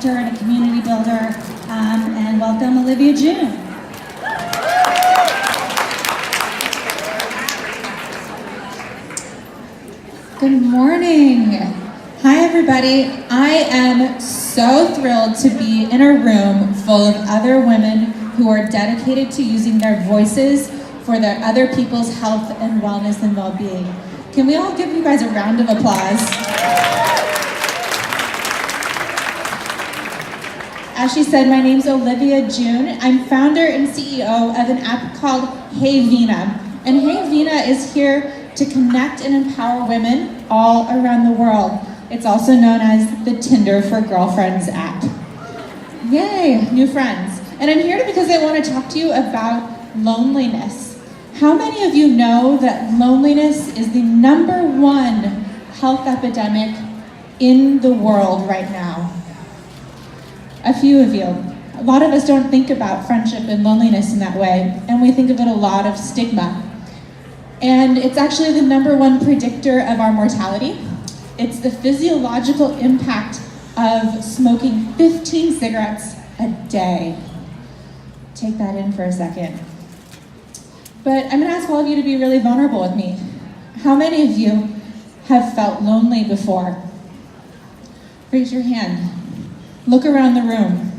connector and a community builder, and welcome Olivia June. Good morning. Hi everybody. I am so thrilled to be in a room full of other women who are dedicated to using their voices for their other people's health and wellness and well-being. Can we all give you guys a round of applause? As she said, my name's Olivia June. I'm founder and CEO of an app called VINA. And VINA is here to connect and empower women all around the world. It's also known as the Tinder for Girlfriends app. Yay, new friends. And I'm here because I want to talk to you about loneliness. How many of you know that loneliness is the #1 health epidemic in the world right now? A few of you. A lot of us don't think about friendship and loneliness in that way, and we think of it a lot of stigma. And it's actually the #1 predictor of our mortality. It's the physiological impact of smoking 15 cigarettes a day. Take that in for a second. But I'm gonna ask all of you to be really vulnerable with me. How many of you have felt lonely before? Raise your hand. Look around the room.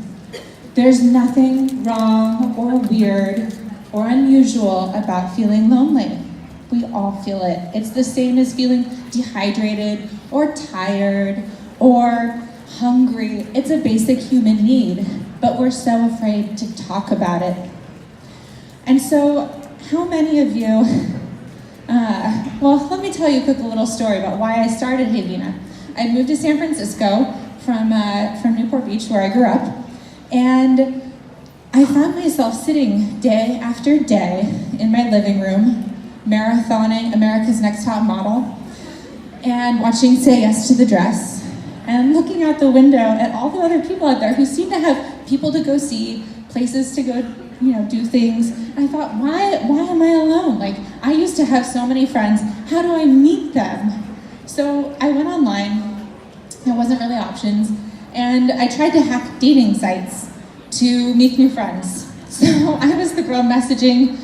There's nothing wrong or weird or unusual about feeling lonely. We all feel it. It's the same as feeling dehydrated or tired or hungry. It's a basic human need, but we're so afraid to talk about it. And so, how many of you, well, let me tell you a quick little story about why I started VINA. I moved to San Francisco from Newport Beach, where I grew up, and I found myself sitting day after day in my living room, marathoning America's Next Top Model, and watching Say Yes to the Dress, and looking out the window at all the other people out there who seem to have people to go see, places to go, do things. And I thought, why am I alone? Like, I used to have so many friends. How do I meet them? So I went online. There wasn't really options, and I tried to hack dating sites to make new friends. So I was the girl messaging,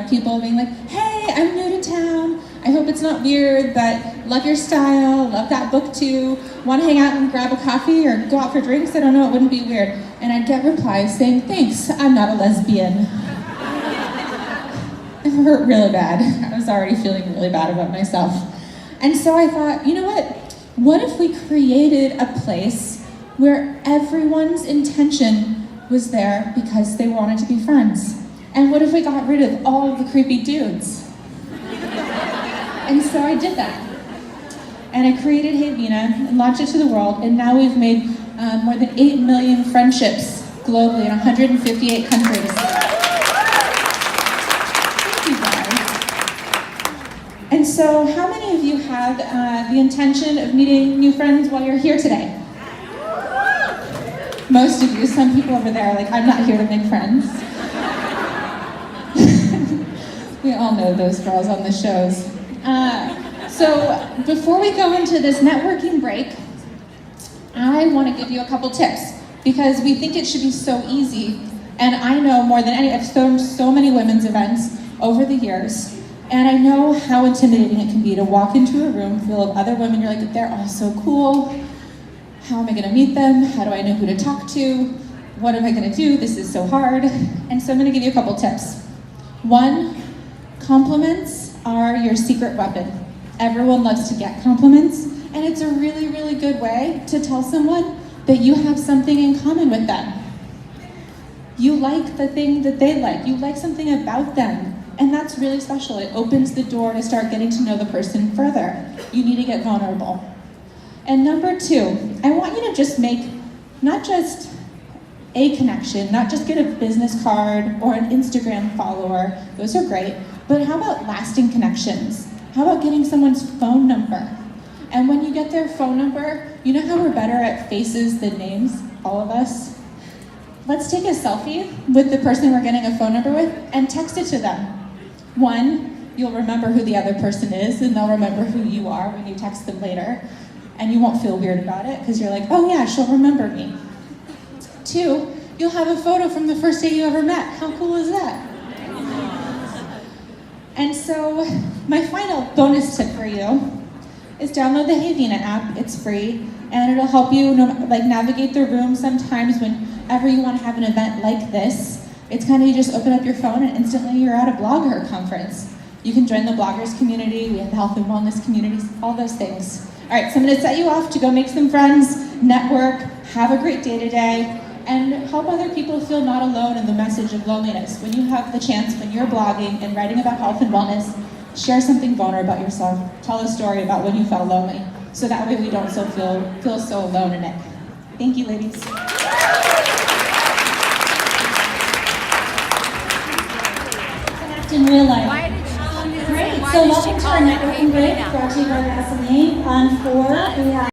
people being like, hey, I'm new to town. I hope it's not weird, but love your style, love that book too. Want to hang out and grab a coffee or go out for drinks? I don't know, it wouldn't be weird. And I'd get replies saying, thanks, I'm not a lesbian. It hurt really bad. I was already feeling really bad about myself. And so I thought, you know what? What if we created a place where everyone's intention was there because they wanted to be friends? And what if we got rid of all of the creepy dudes? And so I did that. And I created VINA and launched it to the world, and now we've made more than 8 million friendships globally in 158 countries. Thank you guys. And so how many of you have the intention of meeting new friends while you're here today? Most of you. Some people over there are like, I'm not here to make friends. We all know those girls on the shows. So before we go into this networking break, I want to give you a couple tips, because we think it should be so easy. And I know more than any, I've done so many women's events over the years, and I know how intimidating it can be to walk into a room full of other women. You're like, they're all so cool. How am I gonna meet them? How do I know who to talk to? What am I gonna do? This is so hard. And so I'm gonna give you a couple tips. 1, compliments are your secret weapon. Everyone loves to get compliments, and it's a really, really good way to tell someone that you have something in common with them. You like the thing that they like. You like something about them, and that's really special. It opens the door to start getting to know the person further. You need to get vulnerable. And number 2, I want you to just make not just a connection, not just get a business card or an Instagram follower. Those are great. But how about lasting connections? How about getting someone's phone number? And when you get their phone number, you know how we're better at faces than names, all of us? Let's take a selfie with the person we're getting a phone number with and text it to them. 1, you'll remember who the other person is, and they'll remember who you are when you text them later. And you won't feel weird about it, because you're like, oh yeah, she'll remember me. you'll have a photo from the first day you ever met. How cool is that? And so my final bonus tip for you is download the VINA app. It's free, and it'll help you navigate the room sometimes whenever you want to have an event like this. It's kind of, you just open up your phone and instantly you're at a BlogHer conference. You can join the bloggers community, we have the health and wellness communities, all those things. All right, so I'm gonna set you off to go make some friends, network, have a great day today, and help other people feel not alone in the message of loneliness. When you have the chance, when you're blogging and writing about health and wellness, share something vulnerable about yourself. Tell a story about when you felt lonely, so that way we don't feel so alone in it. Thank you, ladies. Connect in real life. Great. So welcome to our networking break brought to you by Vaseline. On 4, we have